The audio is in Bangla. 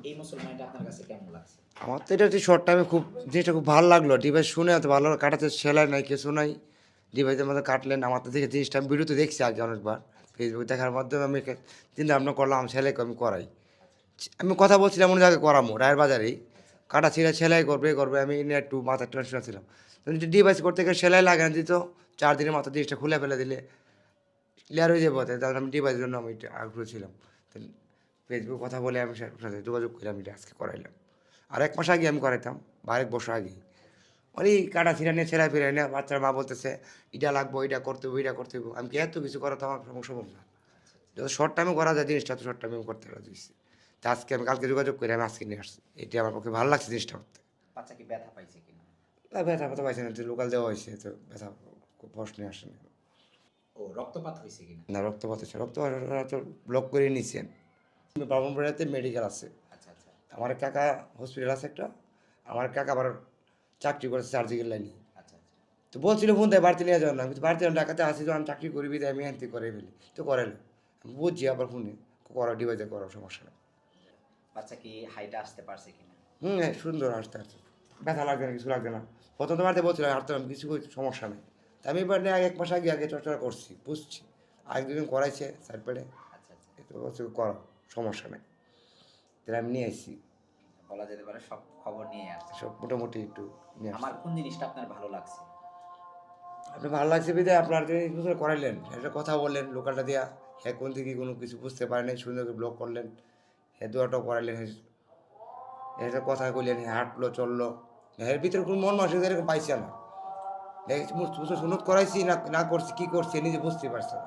এই মুসলমানটা আপনার কাছে কেমন লাগছে? আমার তো এটা শর্ট টাইমে খুব জিনিসটা খুব ভালো লাগলো। ডিভাইস শুনে এত ভালো কাটাতে সেলাই নাই কিছু নাই, ডিভাইসের মধ্যে কাটলেন। আমার তো দেখে জিনিসটা আমি ভিডিওতে দেখছি আগে অনেকবার, ফেসবুক দেখার মাধ্যমে আমি চিন্তা ভাবনা করলাম আমি সেলাই আমি করাই। আমি কথা বলছিলাম অন্য জায়গায় করামো রায়ের বাজারেই, কাটা ছিঁড়ে সেলাই করবে আমি নিয়ে একটু মাথার টেনশন ছিলাম। ডিভাইস করতে গেলে সেলাই লাগে না দিত, 4 দিনের মাথা জিনিসটা খুলে ফেলে দিলে ক্লিয়ার হয়ে যাবো। তাহলে আমি ডিভাইসের জন্য আমি আগ্রহ ছিলাম। তো ফেসবুক কথা বলে আমি সাথে যোগাযোগ করে আমি আজকে করাইলাম। আর 1 মাস আগে আমি করাইতাম বা 1 বছর আগেই। ওই কাটা ছিঁড়া নিয়ে ছেঁড়া ফিরে নিয়ে বাচ্চার মা বলতেছে এটা লাগবো, এটা করতে হবে, এটা করতে হবে। আমি কি এত কিছু করা তো আমার সম্ভব না। যত শর্ট টাইমে করা যায় জিনিসটা তো শর্ট টাইমে করতে রাজি হয়েছি। তা আজকে আমি কালকে যোগাযোগ করে আমি আজকে নিয়ে আসছি। এটি আমার পক্ষে ভালো লাগছে জিনিসটা করতে। বাচ্চা কি ব্যথা পাইছে কিনা? না ব্যথা ব্যথা পাইছে না, লোকাল দেওয়া হয়েছে তো ব্যথা প্রশ্ন আসেনি। ও রক্তপাত হয়েছে কিনা? না রক্তপাত হচ্ছে, রক্তপাত তো ব্লক করে নিয়েছেন। ব্রাহ্মণবাড়িয়াতে মেডিকেল আছে, আচ্ছা আচ্ছা আমার কাকা হসপিটাল আছে একটা, আমার কাকা আবার চাকরি করেছে সার্জিক্যাল লাইনে। আচ্ছা আচ্ছা। তো বলছিল ফোন দেয় বাড়িতে নিয়ে যাওয়ার না, আমি তো বাড়িতে ঢাকাতে আসি তো আমি চাকরি করবি তাই আমি এনতে করে ফেলি তো করাইলো। আমি বুঝছি আবার ফোনে করা ডিভাইসে করার সমস্যা নেই। বাচ্চা কি হাইটে আসতে পারছে কিনা? হ্যাঁ সুন্দর আসতে আসতে ব্যথা লাগবে না, কিছু লাগবে না। প্রথম তো বাড়িতে বলছিলাম হাঁটতে কিছু সমস্যা নেই। তা আমি এবার নিয়ে 1 মাস আগে চর্চা করছি, বুঝছি। আগে দুদিন করাইছে সাইড পেডে, আচ্ছা আচ্ছা। তো বলছে করো সমস্যা নেই। তাহলে আমি নিয়ে আসছি বলা যেতে পারে সব খবর নিয়ে আসছে। সব মোটামুটি একটু নিয়ে আমার আসছি। কোন জিনিসটা আপনার ভালো লাগছে? আপনার ভালো লাগছে বিদায় আপনার যে বছর করাইলেন একটা কথা বললেন লোকালটা দেওয়া, হ্যাঁ কোন দিকে কোনো কিছু বুঝতে পারেনি সুন্দর করে ব্লক করলেন, হ্যাঁ দোয়াটাও করাইলেন, হ্যাঁ একটা কথা কইলেন, হ্যাঁ হাঁটলো চললো। এর ভিতরে কোনো মন মানসিকতা এরকম পাইছে না, সুনত করাইছি না না করছি কী করছি নিজে বুঝতে পারছে না।